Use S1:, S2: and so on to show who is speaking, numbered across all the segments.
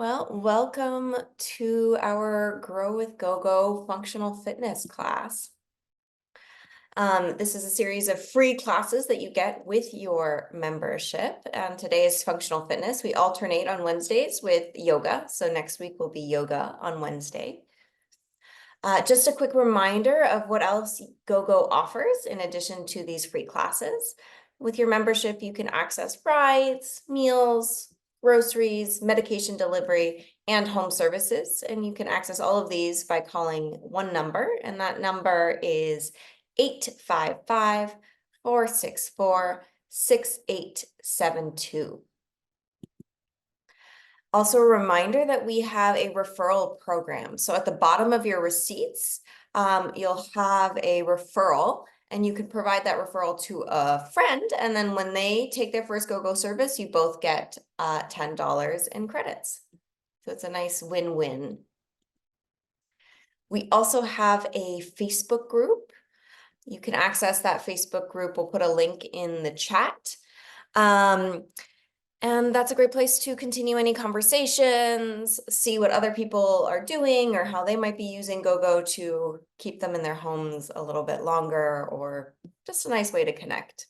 S1: Well, welcome to our Grow with GoGo functional fitness class. This is a series of free classes that you get with your membership. And today is functional fitness. We alternate on Wednesdays with yoga. So next week will be yoga on Wednesday. Just a quick reminder of what else GoGo offers in addition to these free classes. With your membership, you can access rides, meals, groceries, medication delivery, and home services. And you can access all of these by calling one number, and that number is 855-464-6872. Also a reminder that we have a referral program. So at the bottom of your receipts, you'll have a referral and you can provide that referral to a friend. And then when they take their first GoGo service, you both get $10 in credits. So it's a nice win-win. We also have a Facebook group. You can access that Facebook group. We'll put a link in the chat. And that's a great place to continue any conversations, see what other people are doing or how they might be using GoGo to keep them in their homes a little bit longer, or just a nice way to connect.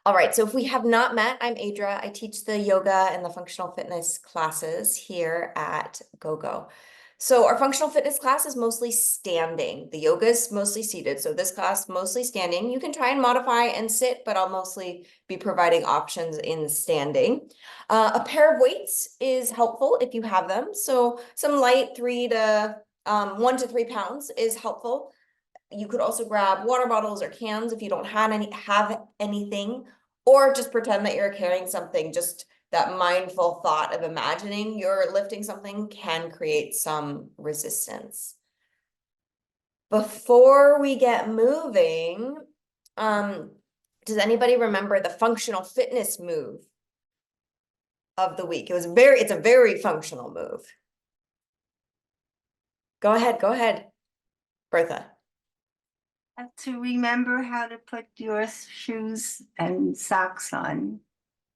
S1: All right, so if we have not met, I'm Adra. I teach the yoga and the functional fitness classes here at GoGo. So our functional fitness class is mostly standing. The yoga is mostly seated. So this class, mostly standing. You can try and modify and sit, but I'll mostly be providing options in standing. A pair of weights is helpful if you have them. So some light 1 to 3 pounds is helpful. You could also grab water bottles or cans if you don't have anything, or just pretend that you're carrying something. Just that mindful thought of imagining you're lifting something can create some resistance. Before we get moving, does anybody remember the functional fitness move of the week? It's a very functional move. Go ahead, Bertha.
S2: To remember how to put your shoes and socks on.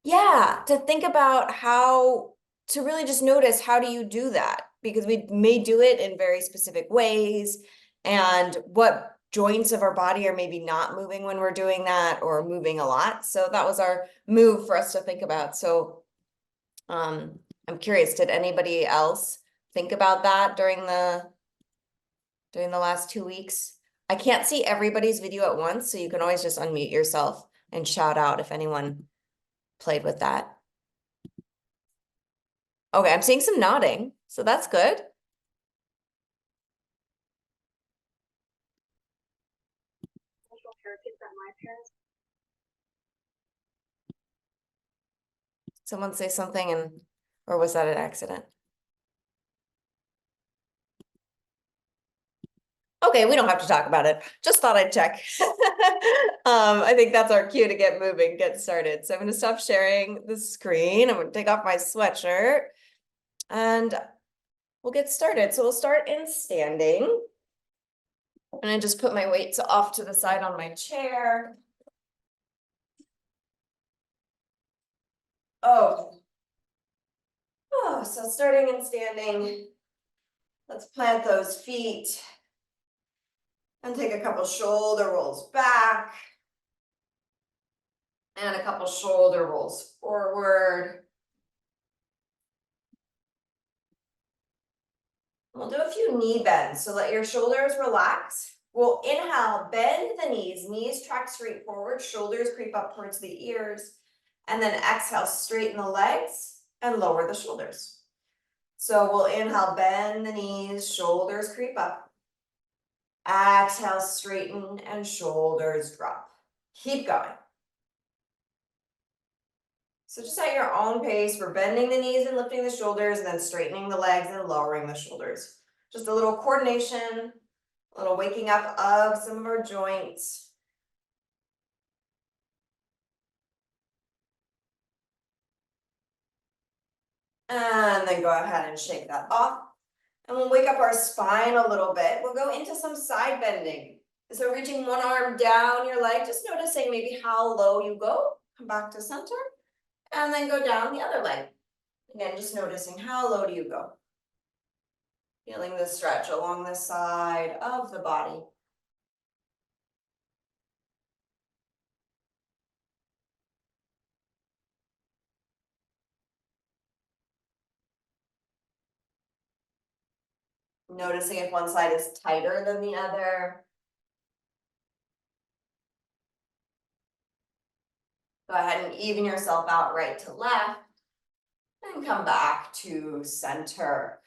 S1: Yeah, to think about how to really just notice, how do you do that? Because we may do it in very specific ways, and what joints of our body are maybe not moving when we're doing that, or moving a lot. So that was our move for us to think about. So I'm curious, did anybody else think about that during the last 2 weeks? I can't see everybody's video at once, so you can always just unmute yourself and shout out if anyone played with that. Okay, I'm seeing some nodding, so that's good. Someone say something, or was that an accident? Okay, we don't have to talk about it. Just thought I'd check. I think that's our cue to get moving, get started. So I'm going to stop sharing the screen. I'm going to take off my sweatshirt and we'll get started. So we'll start in standing. And I just put my weights off to the side on my chair. Oh, so starting in standing, let's plant those feet and take a couple shoulder rolls back and a couple shoulder rolls forward. We'll do a few knee bends, so let your shoulders relax. We'll inhale, bend the knees track straight forward, shoulders creep up towards the ears, and then exhale, straighten the legs and lower the shoulders. So we'll inhale, bend the knees, shoulders creep up. Exhale, straighten and shoulders drop. Keep going. So just at your own pace, we're bending the knees and lifting the shoulders, and then straightening the legs and lowering the shoulders. Just a little coordination, a little waking up of some of our joints. And then go ahead and shake that off. And we'll wake up our spine a little bit. We'll go into some side bending. So reaching one arm down your leg, just noticing maybe how low you go. Come back to center. And then go down the other leg. Again, just noticing how low do you go? Feeling the stretch along the side of the body. Noticing if one side is tighter than the other. Go ahead and even yourself out right to left. And come back to center.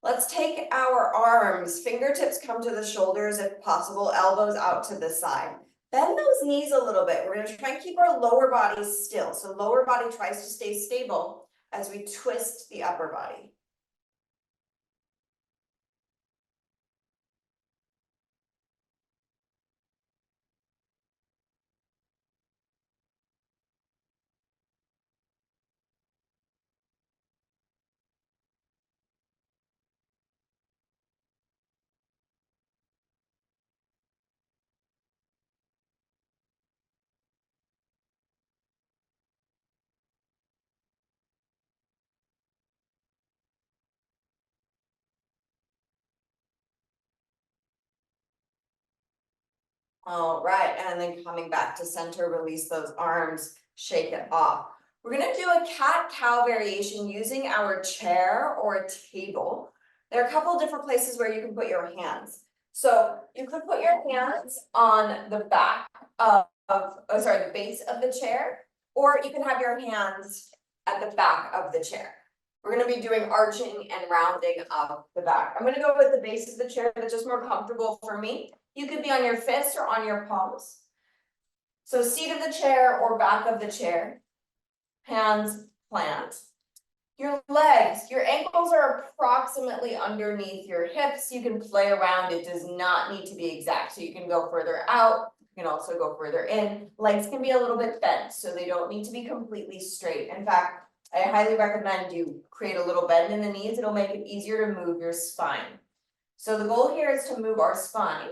S1: Let's take our arms, fingertips come to the shoulders if possible, elbows out to the side. Bend those knees a little bit. We're gonna try and keep our lower body still. So lower body tries to stay stable as we twist the upper body. All right, and then coming back to center, release those arms, shake it off. We're gonna do a cat-cow variation using our chair or a table. There are a couple different places where you can put your hands. So you could put your hands on the back the base of the chair, or you can have your hands at the back of the chair. We're gonna be doing arching and rounding of the back. I'm gonna go with the base of the chair, that's just more comfortable for me. You could be on your fists or on your palms. So seat of the chair or back of the chair, hands plant. Your legs, your ankles are approximately underneath your hips. You can play around, it does not need to be exact. So you can go further out, you can also go further in. Legs can be a little bit bent, so they don't need to be completely straight. In fact, I highly recommend you create a little bend in the knees. It'll make it easier to move your spine. So the goal here is to move our spine.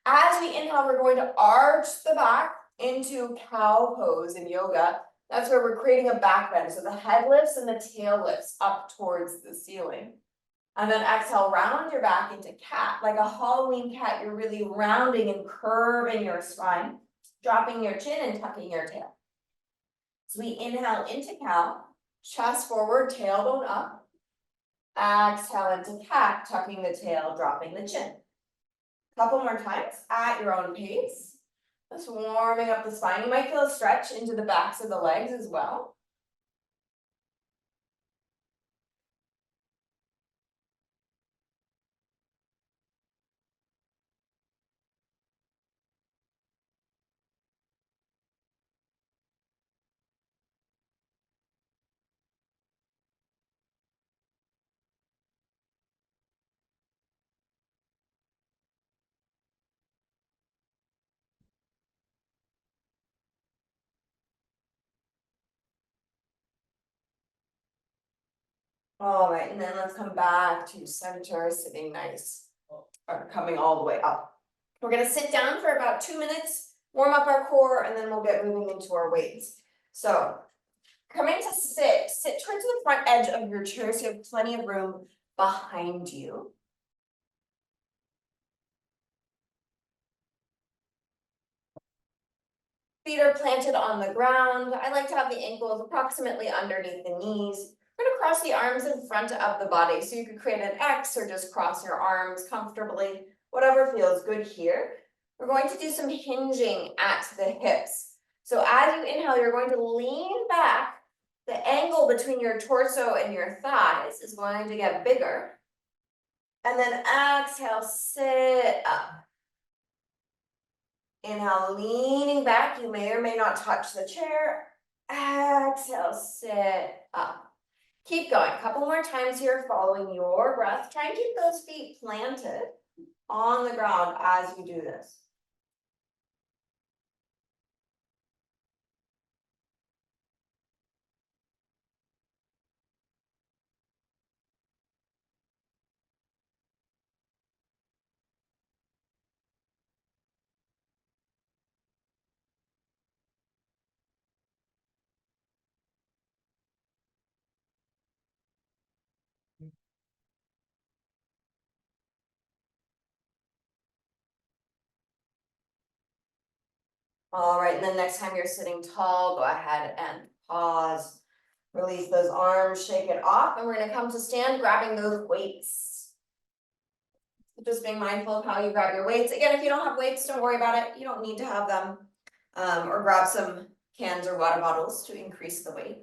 S1: As we inhale, we're going to arch the back into cow pose in yoga. That's where we're creating a back bend. So the head lifts and the tail lifts up towards the ceiling. And then exhale, round your back into cat. Like a Halloween cat, you're really rounding and curving your spine, dropping your chin and tucking your tail. So we inhale into cow, chest forward, tailbone up. Exhale into cat, tucking the tail, dropping the chin. Couple more times at your own pace. Just warming up the spine. You might feel a stretch into the backs of the legs as well. All right, and then let's come back to center, sitting nice, or coming all the way up. We're gonna sit down for about 2 minutes, warm up our core, and then we'll get moving into our weights. So coming to sit towards the front edge of your chair so you have plenty of room behind you. Feet are planted on the ground. I like to have the ankles approximately underneath the knees. We're gonna cross the arms in front of the body. So you could create an X or just cross your arms comfortably, whatever feels good here. We're going to do some hinging at the hips. So as you inhale, you're going to lean back. The angle between your torso and your thighs is going to get bigger. And then exhale, sit up. Inhale, leaning back, you may or may not touch the chair. Exhale, sit up. Keep going, a couple more times here, following your breath. Try and keep those feet planted on the ground as you do this. All right, and then next time you're sitting tall, go ahead and pause. Release those arms, shake it off, and we're gonna come to stand, grabbing those weights. Just being mindful of how you grab your weights. Again, if you don't have weights, don't worry about it. You don't need to have them. Or grab some cans or water bottles to increase the weight.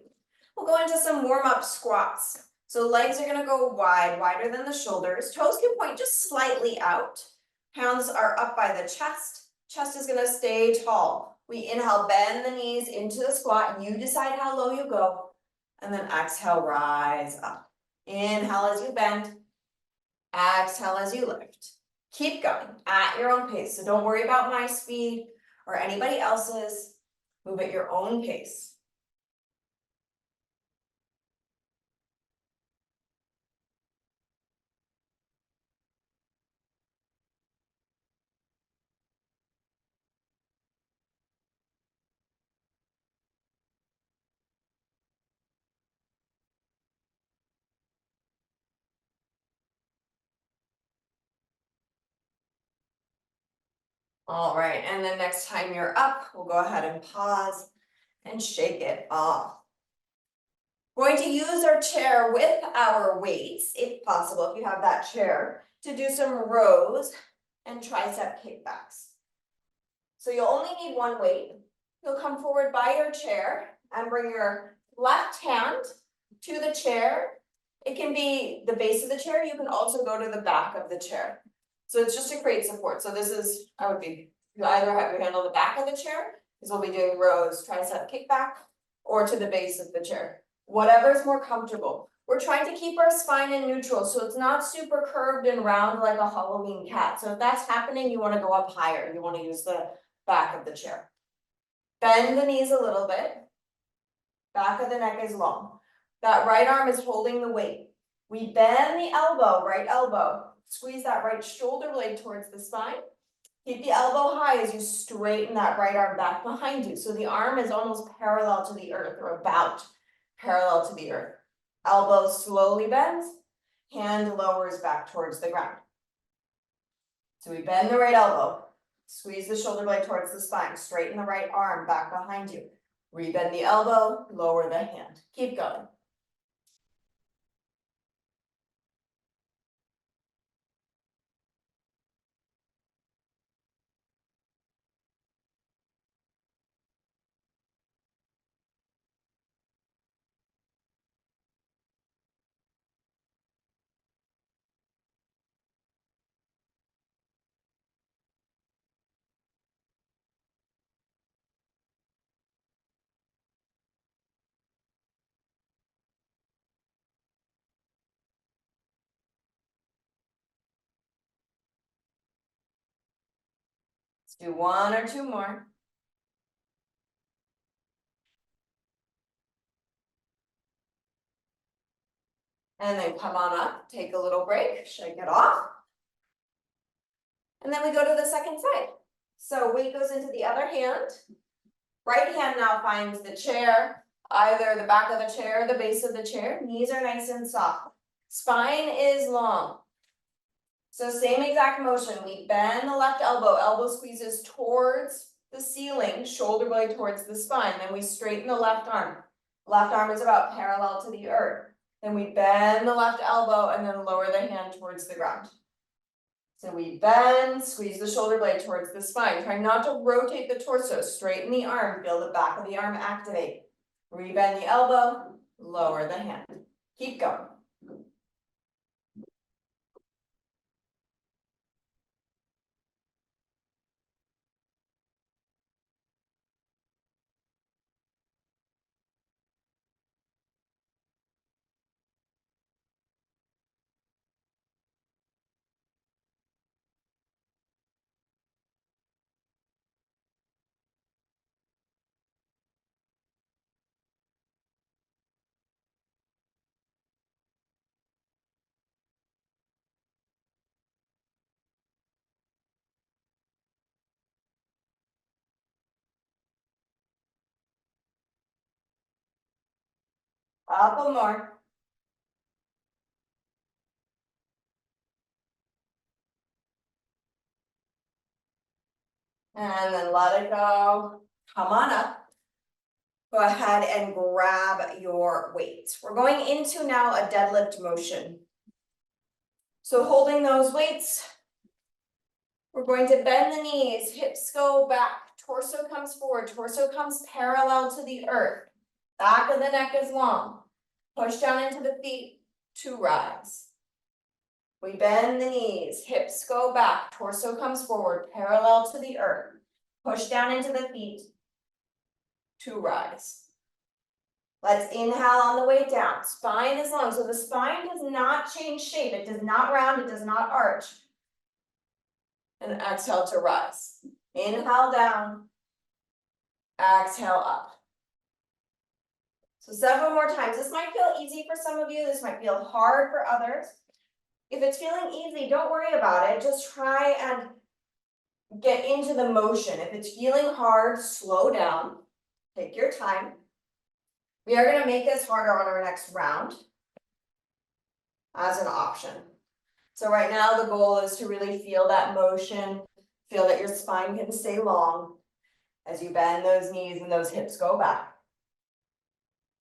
S1: We'll go into some warm-up squats. So legs are gonna go wide, wider than the shoulders. Toes can point just slightly out. Hands are up by the chest. Chest is gonna stay tall. We inhale, bend the knees into the squat. You decide how low you go. And then exhale, rise up. Inhale as you bend. Exhale as you lift. Keep going at your own pace. So don't worry about my speed or anybody else's. Move at your own pace. All right, and then next time you're up, we'll go ahead and pause and shake it off. We're going to use our chair with our weights, if possible, if you have that chair, to do some rows and tricep kickbacks. So you'll only need one weight. You'll come forward by your chair and bring your left hand to the chair. It can be the base of the chair. You can also go to the back of the chair. So it's just to create support. So this is, you either have your hand on the back of the chair, because we'll be doing rows, tricep kickback, or to the base of the chair. Whatever's more comfortable. We're trying to keep our spine in neutral, so it's not super curved and round like a Halloween cat. So if that's happening, you want to go up higher. You want to use the back of the chair. Bend the knees a little bit. Back of the neck is long. That right arm is holding the weight. We bend the elbow, right elbow. Squeeze that right shoulder blade towards the spine. Keep the elbow high as you straighten that right arm back behind you. So the arm is almost parallel to the earth, or about parallel to the earth. Elbow slowly bends, hand lowers back towards the ground. So we bend the right elbow, squeeze the shoulder blade towards the spine, straighten the right arm back behind you. Rebend the elbow, lower the hand. Keep going. Let's do one or two more. And then come on up, take a little break, shake it off. And then we go to the second side. So weight goes into the other hand. Right hand now finds the chair, either the back of the chair or the base of the chair. Knees are nice and soft. Spine is long. So same exact motion. We bend the left elbow, elbow squeezes towards the ceiling, shoulder blade towards the spine. Then we straighten the left arm. Left arm is about parallel to the earth. Then we bend the left elbow and then lower the hand towards the ground. So we bend, squeeze the shoulder blade towards the spine. Try not to rotate the torso, straighten the arm, feel the back of the arm activate. Rebend the elbow, lower the hand. Keep going. Couple more. And then let it go. Come on up. Go ahead and grab your weights. We're going into now a deadlift motion. So holding those weights, we're going to bend the knees, hips go back, torso comes forward, torso comes parallel to the earth. Back of the neck is long. Push down into the feet to rise. We bend the knees, hips go back, torso comes forward, parallel to the earth. Push down into the feet to rise. Let's inhale on the way down. Spine is long, so the spine does not change shape. It does not round, it does not arch. And exhale to rise. Inhale down, exhale up. So several more times. This might feel easy for some of you, this might feel hard for others. If it's feeling easy, don't worry about it. Just try and get into the motion. If it's feeling hard, slow down, take your time. We are going to make this harder on our next round as an option. So right now the goal is to really feel that motion, feel that your spine can stay long as you bend those knees and those hips go back.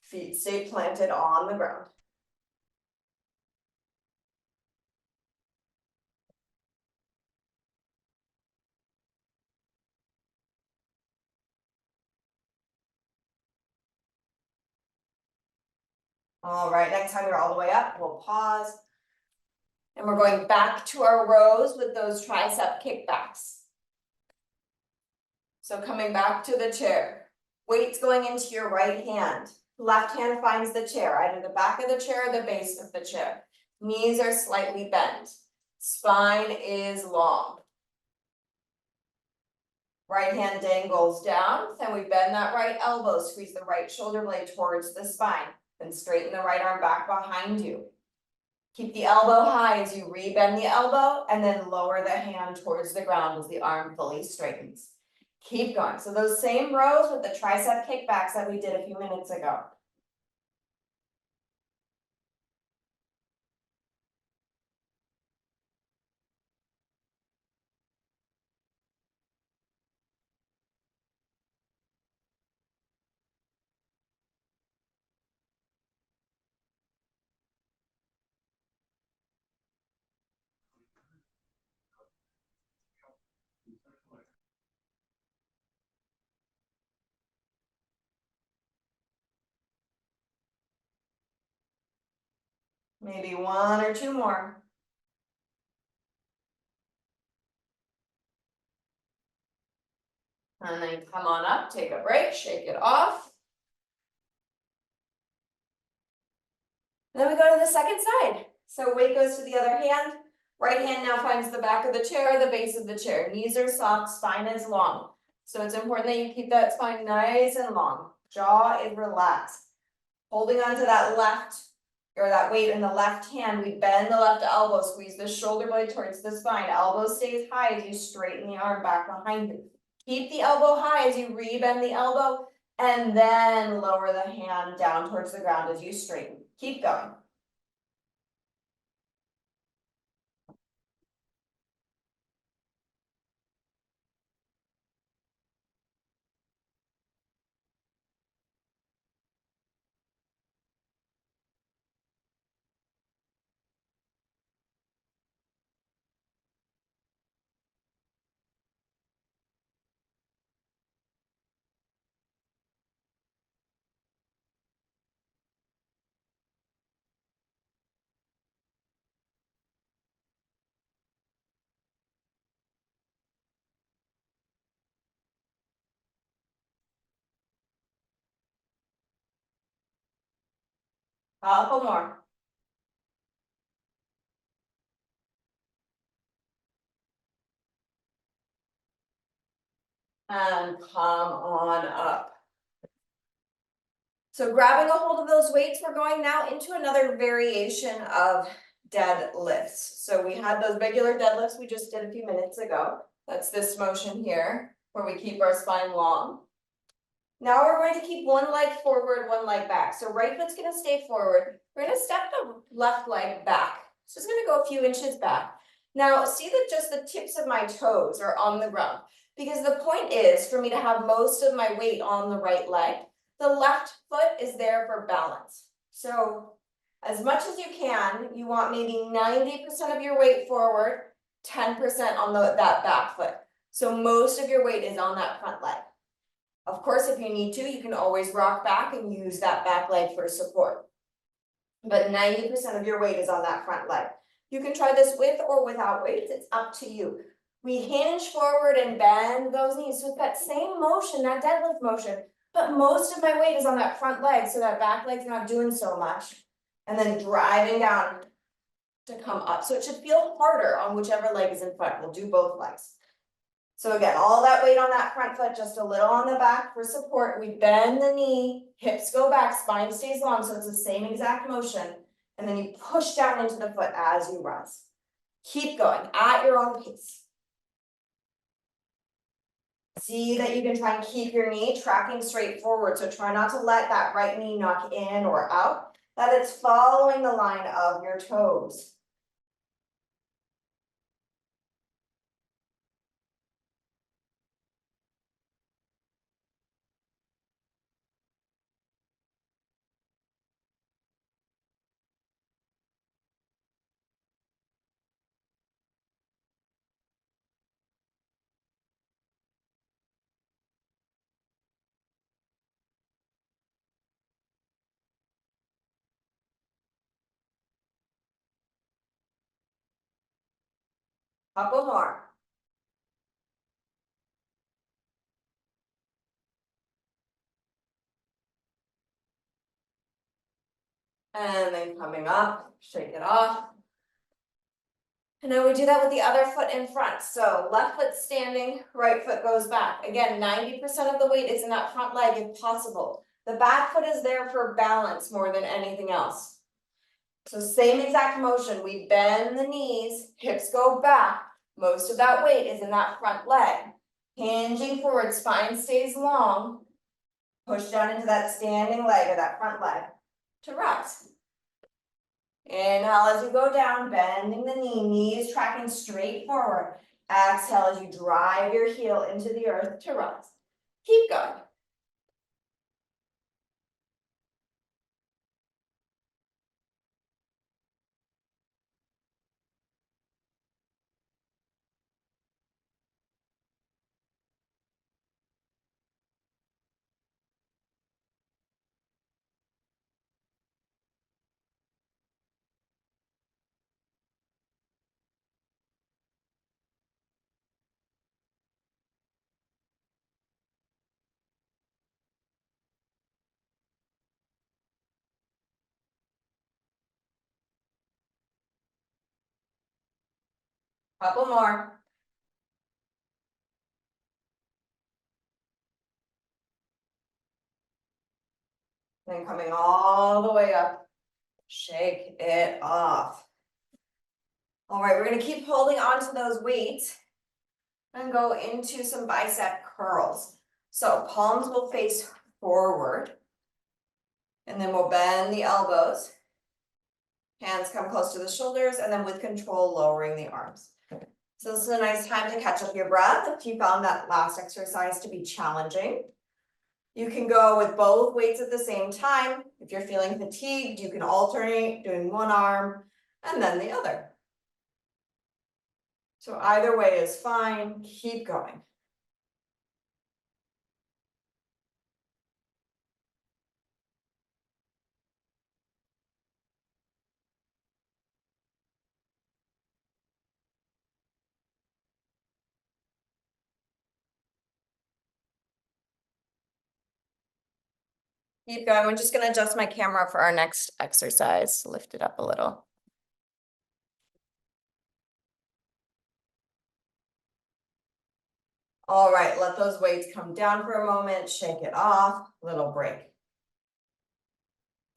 S1: Feet stay planted on the ground. All right, next time you're all the way up, we'll pause. And we're going back to our rows with those tricep kickbacks. So coming back to the chair, weights going into your right hand. Left hand finds the chair, either the back of the chair or the base of the chair. Knees are slightly bent. Spine is long. Right hand dangles down, then we bend that right elbow, squeeze the right shoulder blade towards the spine, then straighten the right arm back behind you. Keep the elbow high as you rebend the elbow and then lower the hand towards the ground as the arm fully straightens. Keep going. So those same rows with the tricep kickbacks that we did a few minutes ago. Maybe one or two more. And then come on up, take a break, shake it off. Then we go to the second side. So weight goes to the other hand. Right hand now finds the back of the chair, the base of the chair. Knees are soft, spine is long. So it's important that you keep that spine nice and long. Jaw is relaxed. Holding on to that left, or that weight in the left hand, we bend the left elbow, squeeze the shoulder blade towards the spine. Elbow stays high as you straighten the arm back behind you. Keep the elbow high as you rebend the elbow, and then lower the hand down towards the ground as you straighten. Keep going. A couple more. And come on up. So grabbing a hold of those weights, we're going now into another variation of deadlifts. So we had those regular deadlifts we just did a few minutes ago. That's this motion here, where we keep our spine long. Now we're going to keep one leg forward, one leg back. So right foot's gonna stay forward. We're gonna step the left leg back. It's just gonna go a few inches back. Now see that just the tips of my toes are on the ground. Because the point is for me to have most of my weight on the right leg. The left foot is there for balance. So as much as you can, you want maybe 90% of your weight forward, 10% on that back foot. So most of your weight is on that front leg. Of course, if you need to, you can always rock back and use that back leg for support. But 90% of your weight is on that front leg. You can try this with or without weights, it's up to you. We hinge forward and bend those knees. So it's that same motion, that deadlift motion, but most of my weight is on that front leg, so that back leg's not doing so much. And then driving down to come up. So it should feel harder on whichever leg is in front. We'll do both legs. So again, all that weight on that front foot, just a little on the back for support. We bend the knee, hips go back, spine stays long, so it's the same exact motion. And then you push down into the foot as you rise. Keep going at your own pace. See that you can try and keep your knee tracking straight forward. So try not to let that right knee knock in or out, that it's following the line of your toes. Couple more. And then coming up, shake it off. And then we do that with the other foot in front. So left foot standing, right foot goes back. Again, 90% of the weight is in that front leg if possible. The back foot is there for balance more than anything else. So same exact motion, we bend the knees, hips go back. Most of that weight is in that front leg. Hinging forward, spine stays long. Push down into that standing leg or that front leg to rise. Inhale as you go down, bending the knee, knees tracking straight forward. Exhale as you drive your heel into the earth to rise. Keep going. Couple more. Then coming all the way up, shake it off. All right, we're gonna keep holding on to those weights and go into some bicep curls. So palms will face forward. And then we'll bend the elbows. Hands come close to the shoulders, and then with control, lowering the arms. So this is a nice time to catch up your breath if you found that last exercise to be challenging. You can go with both weights at the same time. If you're feeling fatigued, you can alternate doing one arm and then the other. So either way is fine, keep going. Keep going. We're just going to adjust my camera for our next exercise. Lift it up a little. All right, let those weights come down for a moment, shake it off, little break.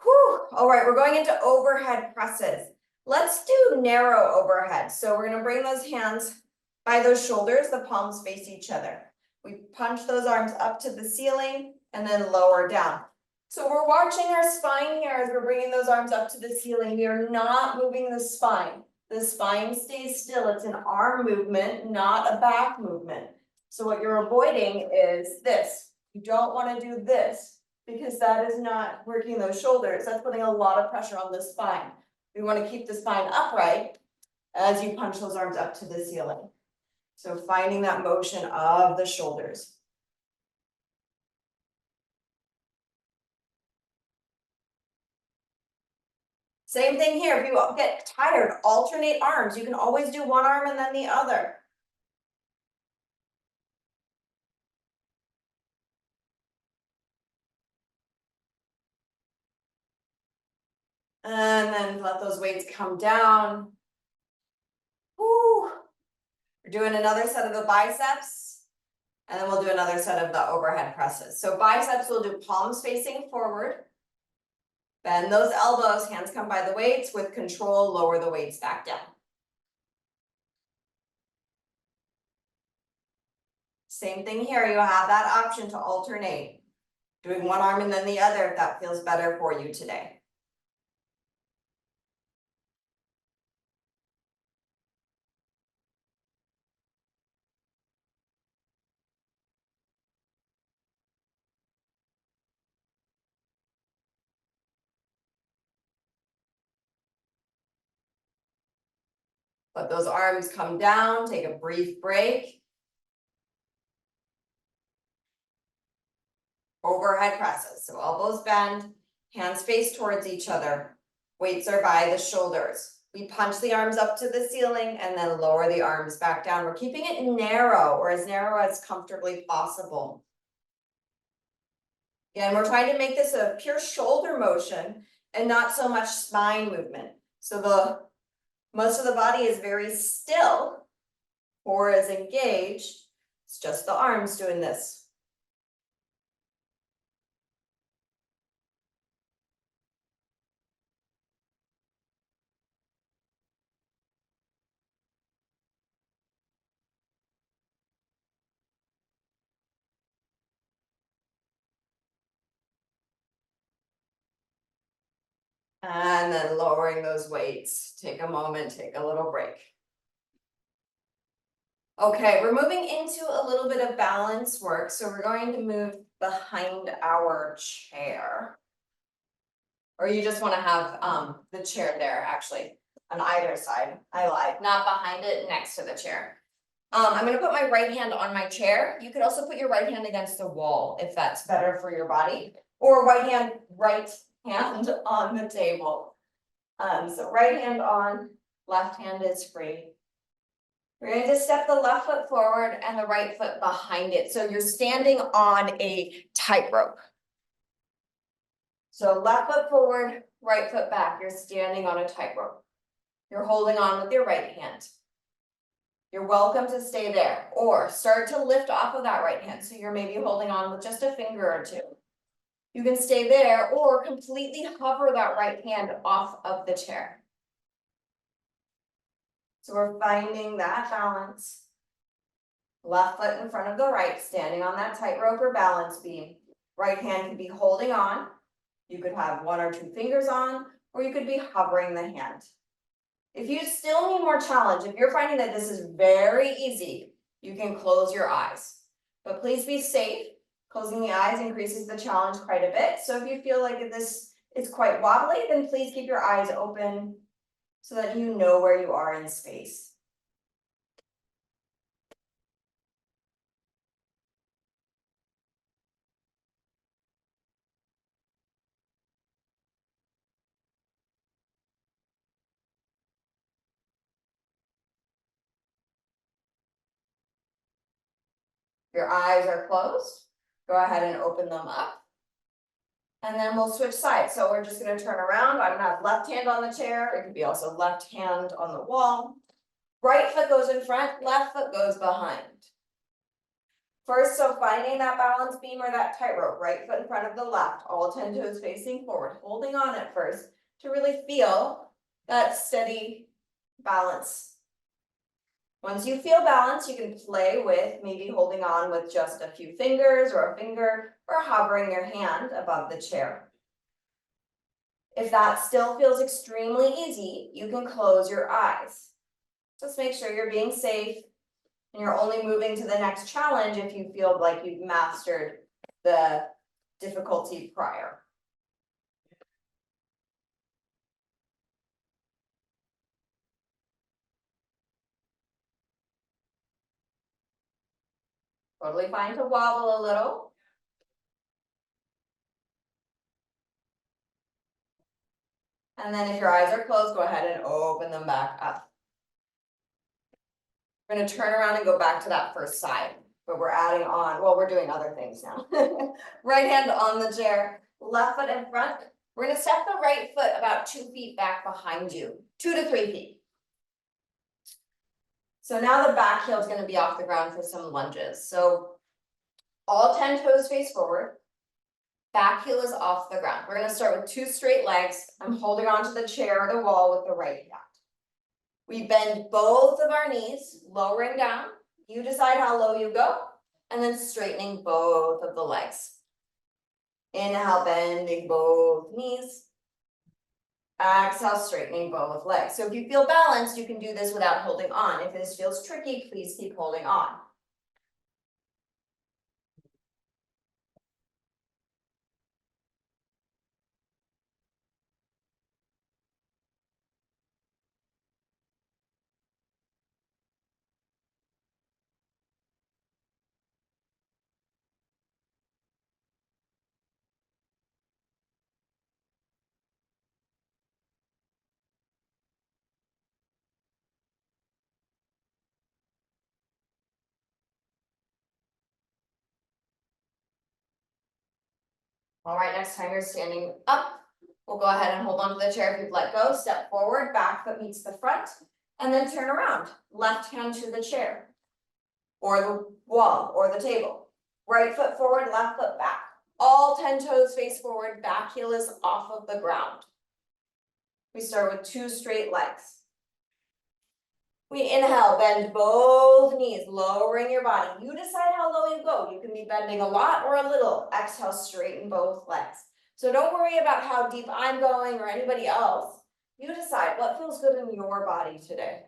S1: Whew. All right, we're going into overhead presses. Let's do narrow overhead. So we're gonna bring those hands by those shoulders, the palms face each other. We punch those arms up to the ceiling and then lower down. So we're watching our spine here as we're bringing those arms up to the ceiling. We are not moving the spine. The spine stays still. It's an arm movement, not a back movement. So what you're avoiding is this. You don't want to do this because that is not working those shoulders. That's putting a lot of pressure on the spine. We want to keep the spine upright as you punch those arms up to the ceiling. So finding that motion of the shoulders. Same thing here. If you get tired, alternate arms. You can always do one arm and then the other. And then let those weights come down. Woo. We're doing another set of the biceps. And then we'll do another set of the overhead presses. So biceps, we'll do palms facing forward. Bend those elbows, hands come by the weights. With control, lower the weights back down. Same thing here, you have that option to alternate. Doing one arm and then the other if that feels better for you today. Let those arms come down, take a brief break. Overhead presses, so elbows bend, hands face towards each other. Weights are by the shoulders. We punch the arms up to the ceiling and then lower the arms back down. We're keeping it narrow or as narrow as comfortably possible. Again, we're trying to make this a pure shoulder motion and not so much spine movement. So most of the body is very still, core is engaged. It's just the arms doing this. And then lowering those weights. Take a moment, take a little break. Okay, we're moving into a little bit of balance work. So we're going to move behind our chair. Or you just want to have the chair there actually on either side. I lied, not behind it, next to the chair. I'm gonna put my right hand on my chair. You could also put your right hand against the wall if that's better for your body. Or right hand on the table. So right hand on, left hand is free. We're going to step the left foot forward and the right foot behind it. So you're standing on a tightrope. So left foot forward, right foot back. You're standing on a tightrope. You're holding on with your right hand. You're welcome to stay there or start to lift off of that right hand. So you're maybe holding on with just a finger or two. You can stay there or completely hover that right hand off of the chair. So we're finding that balance. Left foot in front of the right, standing on that tightrope or balance beam. Right hand could be holding on. You could have one or two fingers on, or you could be hovering the hand. If you still need more challenge, if you're finding that this is very easy, you can close your eyes. But please be safe. Closing the eyes increases the challenge quite a bit. So if you feel like this is quite wobbly, then please keep your eyes open so that you know where you are in space. Your eyes are closed. Go ahead and open them up. And then we'll switch sides. So we're just going to turn around. I'm going to have left hand on the chair. It could be also left hand on the wall. Right foot goes in front, left foot goes behind. First, so finding that balance beam or that tightrope, right foot in front of the left, all 10 toes facing forward, holding on at first to really feel that steady balance. Once you feel balance, you can play with maybe holding on with just a few fingers or a finger or hovering your hand above the chair. If that still feels extremely easy, you can close your eyes. Just make sure you're being safe And you're only moving to the next challenge if you feel like you've mastered the difficulty prior. Totally fine to wobble a little. And then if your eyes are closed, go ahead and open them back up. We're gonna turn around and go back to that first side, but we're adding on, well, we're doing other things now. Right hand on the chair, left foot in front. We're gonna step the right foot about 2 feet back behind you, 2 to 3 feet. So now the back heel is gonna be off the ground for some lunges. So all 10 toes face forward. Back heel is off the ground. We're gonna start with 2 straight legs. I'm holding onto the chair or the wall with the right hand. We bend both of our knees, lowering down. You decide how low you go, and then straightening both of the legs. Inhale, bending both knees. Exhale, straightening both legs. So if you feel balanced, you can do this without holding on. If this feels tricky, please keep holding on. All right, next time you're standing up, we'll go ahead and hold on to the chair if you've let go. Step forward, back foot meets the front, and then turn around. Left hand to the chair, or the wall, or the table. Right foot forward, left foot back. All 10 toes face forward, back heel is off of the ground. We start with 2 straight legs. We inhale, bend both knees, lowering your body. You decide how low you go. You can be bending a lot or a little. Exhale, straighten both legs. So don't worry about how deep I'm going or anybody else. You decide what feels good in your body today.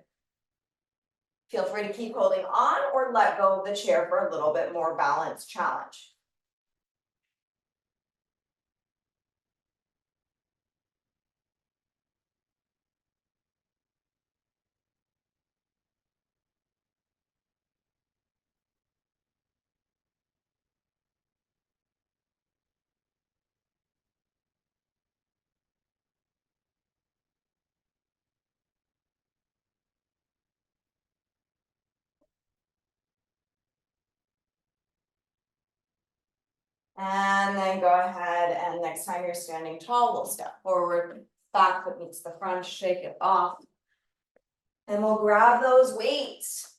S1: Feel free to keep holding on or let go of the chair for a little bit more balanced challenge. And then go ahead and next time you're standing tall, we'll step forward, back foot meets the front, shake it off. And we'll grab those weights.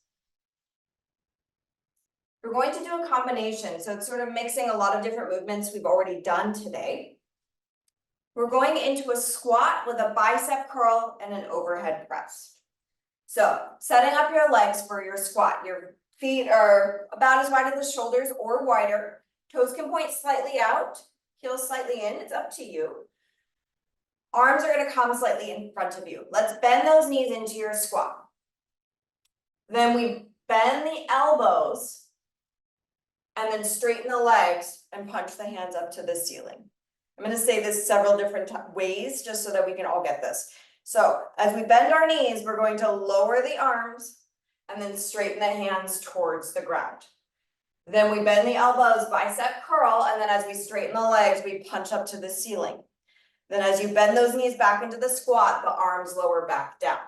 S1: We're going to do a combination, so it's sort of mixing a lot of different movements we've already done today. We're going into a squat with a bicep curl and an overhead press. So setting up your legs for your squat. Your feet are about as wide as the shoulders or wider. Toes can point slightly out, heels slightly in, it's up to you. Arms are gonna come slightly in front of you. Let's bend those knees into your squat. Then we bend the elbows and then straighten the legs and punch the hands up to the ceiling. I'm gonna say this several different ways just so that we can all get this. So as we bend our knees, we're going to lower the arms and then straighten the hands towards the ground. Then we bend the elbows, bicep curl, and then as we straighten the legs, we punch up to the ceiling. Then as you bend those knees back into the squat, the arms lower back down.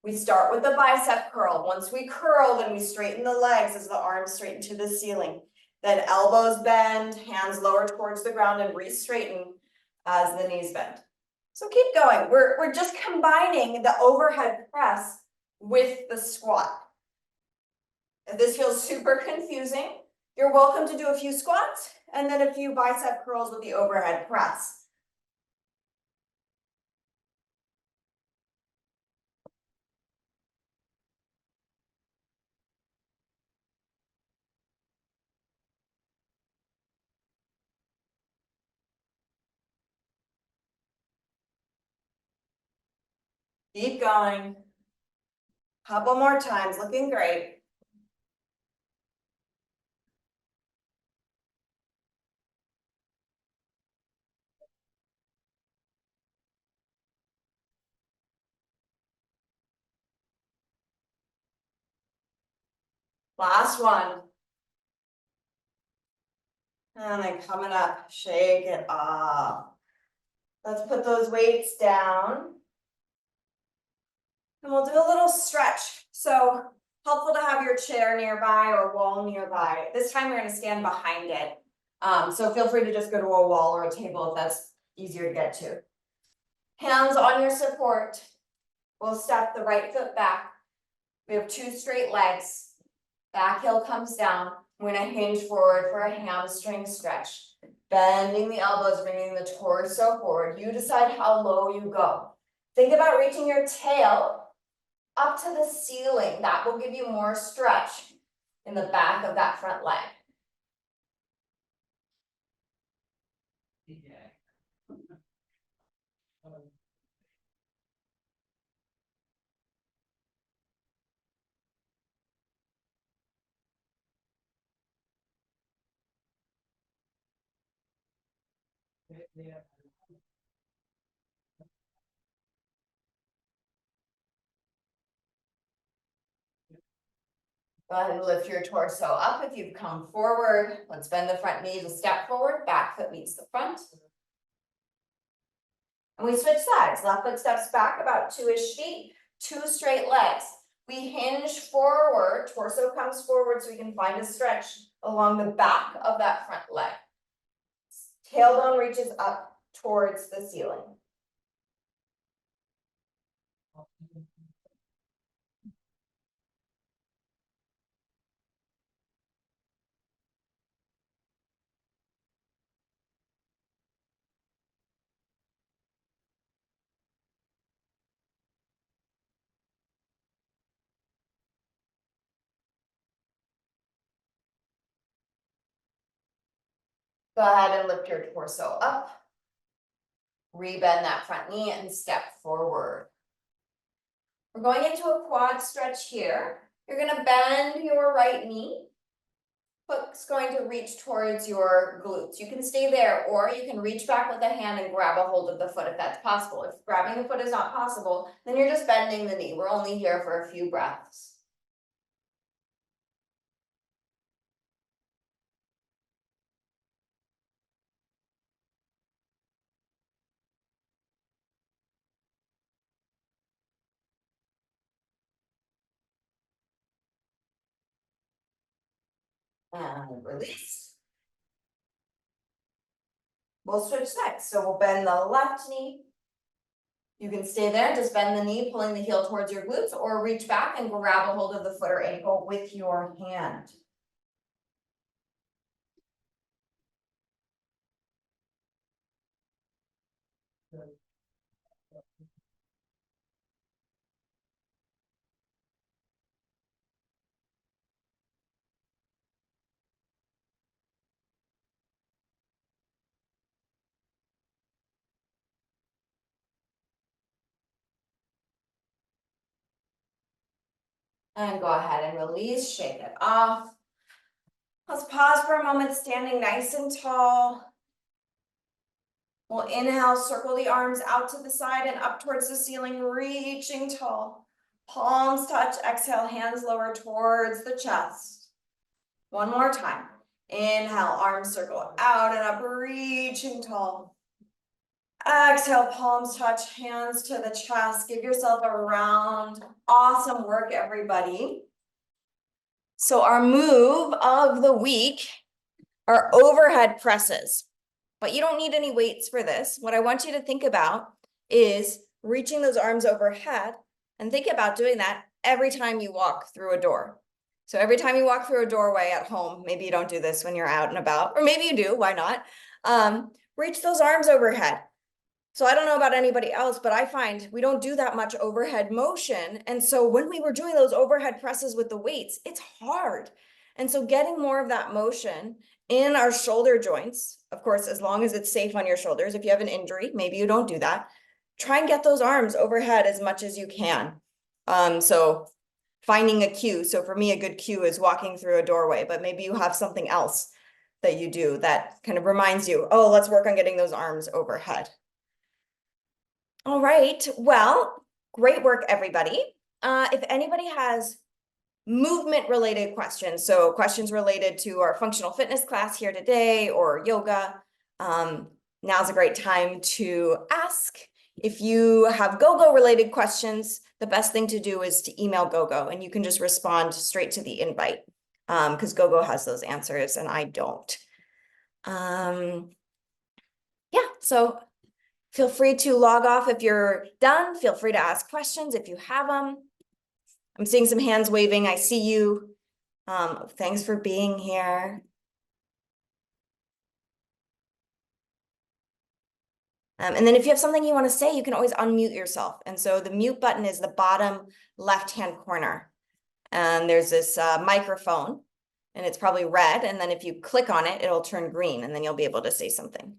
S1: We start with the bicep curl. Once we curl, then we straighten the legs as the arms straighten to the ceiling. Then elbows bend, hands lower towards the ground and re-straighten as the knees bend. So keep going. We're just combining the overhead press with the squat. If this feels super confusing, you're welcome to do a few squats and then a few bicep curls with the overhead press. Keep going. Couple more times, looking great. Last one. And then coming up, shake it off. Let's put those weights down. And we'll do a little stretch. So helpful to have your chair nearby or wall nearby. This time we're gonna stand behind it. So feel free to just go to a wall or a table if that's easier to get to. Hands on your support. We'll step the right foot back. We have 2 straight legs. Back heel comes down. We're gonna hinge forward for a hamstring stretch. Bending the elbows, bringing the torso forward. You decide how low you go. Think about reaching your tail up to the ceiling. That will give you more stretch in the back of that front leg. Go ahead and lift your torso up if you've come forward. Let's bend the front knees a step forward, back foot meets the front. And we switch sides. Left foot steps back about 2-ish feet, 2 straight legs. We hinge forward, torso comes forward so we can find a stretch along the back of that front leg. Tailbone reaches up towards the ceiling. Go ahead and lift your torso up. Rebend that front knee and step forward. We're going into a quad stretch here. You're gonna bend your right knee. Foot's going to reach towards your glutes. You can stay there, or you can reach back with a hand and grab a hold of the foot if that's possible. If grabbing the foot is not possible, then you're just bending the knee. We're only here for a few breaths. And release. We'll switch sides. So we'll bend the left knee. You can stay there, just bend the knee, pulling the heel towards your glutes, or reach back and grab a hold of the foot or ankle with your hand. And go ahead and release, shake it off. Let's pause for a moment, standing nice and tall. We'll inhale, circle the arms out to the side and up towards the ceiling, reaching tall. Palms touch, exhale, hands lower towards the chest. One more time. Inhale, arms circle out and up, reaching tall. Exhale, palms touch, hands to the chest. Give yourself a round. Awesome work, everybody. So our move of the week are overhead presses, but you don't need any weights for this. What I want you to think about is reaching those arms overhead and think about doing that every time you walk through a door. So every time you walk through a doorway at home, maybe you don't do this when you're out and about, or maybe you do, why not? Reach those arms overhead. So I don't know about anybody else, but I find we don't do that much overhead motion. And so when we were doing those overhead presses with the weights, it's hard. And so getting more of that motion in our shoulder joints, of course, as long as it's safe on your shoulders. If you have an injury, maybe you don't do that. Try and get those arms overhead as much as you can. So finding a cue. So for me, a good cue is walking through a doorway, but maybe you have something else that you do that kind of reminds you, oh, let's work on getting those arms overhead. All right, well, great work, everybody. If anybody has movement related questions. So questions related to our functional fitness class here today or yoga. Now's a great time to ask. If you have GoGo related questions, the best thing to do is to email GoGo and you can just respond straight to the invite because GoGo has those answers and I don't. Yeah, so feel free to log off if you're done. Feel free to ask questions if you have them. I'm seeing some hands waving. I see you. Thanks for being here. And then if you have something you want to say, you can always unmute yourself. And so the mute button is the bottom left-hand corner. And there's this microphone, and it's probably red. And then if you click on it, it'll turn green, and then you'll be able to say something.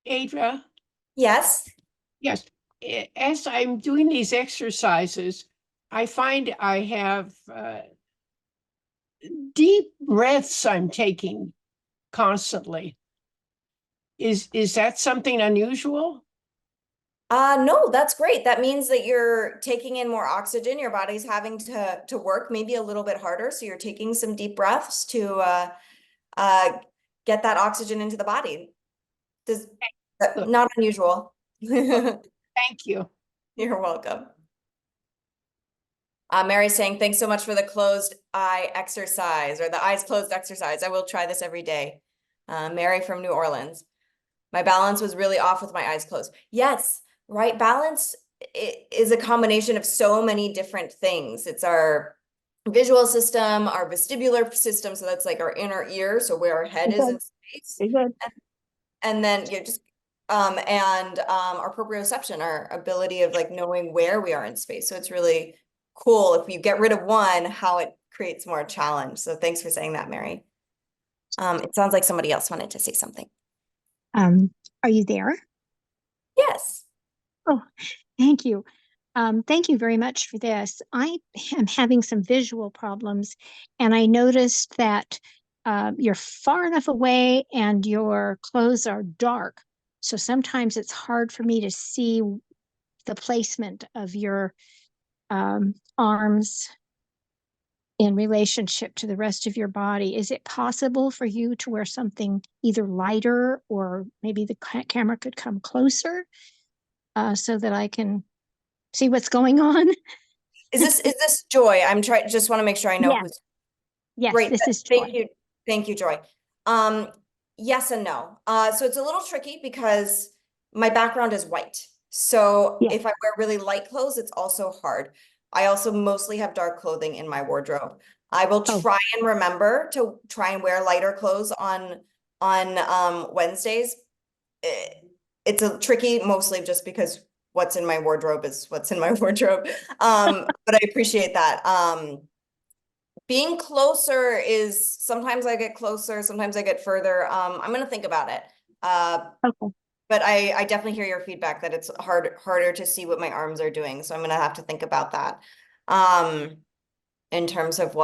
S3: Adra,
S1: Yes.
S3: yes, as I'm doing these exercises, I find I have deep breaths I'm taking constantly. Is that something unusual?
S1: No, that's great. That means that you're taking in more oxygen. Your body's having to work maybe a little bit harder. So you're taking some deep breaths to get that oxygen into the body. Not unusual.
S3: Thank you.
S1: You're welcome. Mary's saying, thanks so much for the closed eye exercise or the eyes closed exercise. I will try this every day. Mary from New Orleans. My balance was really off with my eyes closed. Yes, right. Balance is a combination of so many different things. It's our visual system, our vestibular system. So that's like our inner ear. So where our head is in space. And then you know, just and our proprioception, our ability of like knowing where we are in space. So it's really cool if you get rid of one, how it creates more challenge. So thanks for saying that, Mary. It sounds like somebody else wanted to say something.
S4: Are you there?
S1: Yes.
S4: Oh, thank you. Thank you very much for this. I am having some visual problems, and I noticed that you're far enough away and your clothes are dark. So sometimes it's hard for me to see the placement of your arms in relationship to the rest of your body. Is it possible for you to wear something either lighter or maybe the camera could come closer so that I can see what's going on?
S1: Is this Joy? Just want to make sure I know
S4: Yes.
S1: who's
S4: Yes,
S1: great.
S4: this is Joy.
S1: Thank you. Thank you, Joy. Yes and no. So it's a little tricky because my background is white. So
S4: Yeah.
S1: if I wear really light clothes, it's also hard. I also mostly have dark clothing in my wardrobe. I will try and remember to try and wear lighter clothes on Wednesdays. It's a tricky, mostly just because what's in my wardrobe is what's in my wardrobe. But I appreciate that. Being closer is sometimes I get closer, sometimes I get further. I'm gonna think about it.
S4: Okay.
S1: But I definitely hear your feedback that it's harder to see what my arms are doing. So I'm gonna have to think about that. In terms of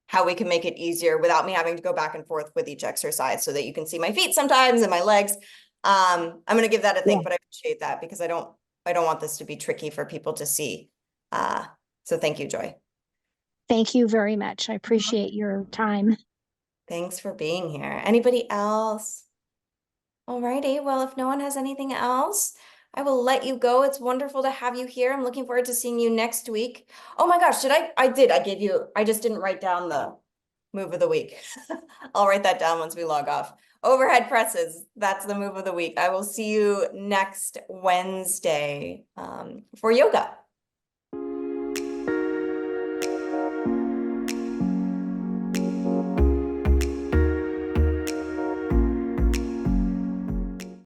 S1: how we can make it easier without me having to go back and forth with each exercise so that you can see my feet sometimes and my legs. I'm gonna give that a think, but I appreciate that because I don't want this to be tricky for people to see. So thank you, Joy.
S4: Thank you very much. I appreciate your time.
S1: Thanks for being here. Anybody else? Alrighty, well, if no one has anything else, I will let you go. It's wonderful to have you here. I'm looking forward to seeing you next week. Oh my gosh, I just didn't write down the move of the week. I'll write that down once we log off. Overhead presses, that's the move of the week. I will see you next Wednesday for yoga.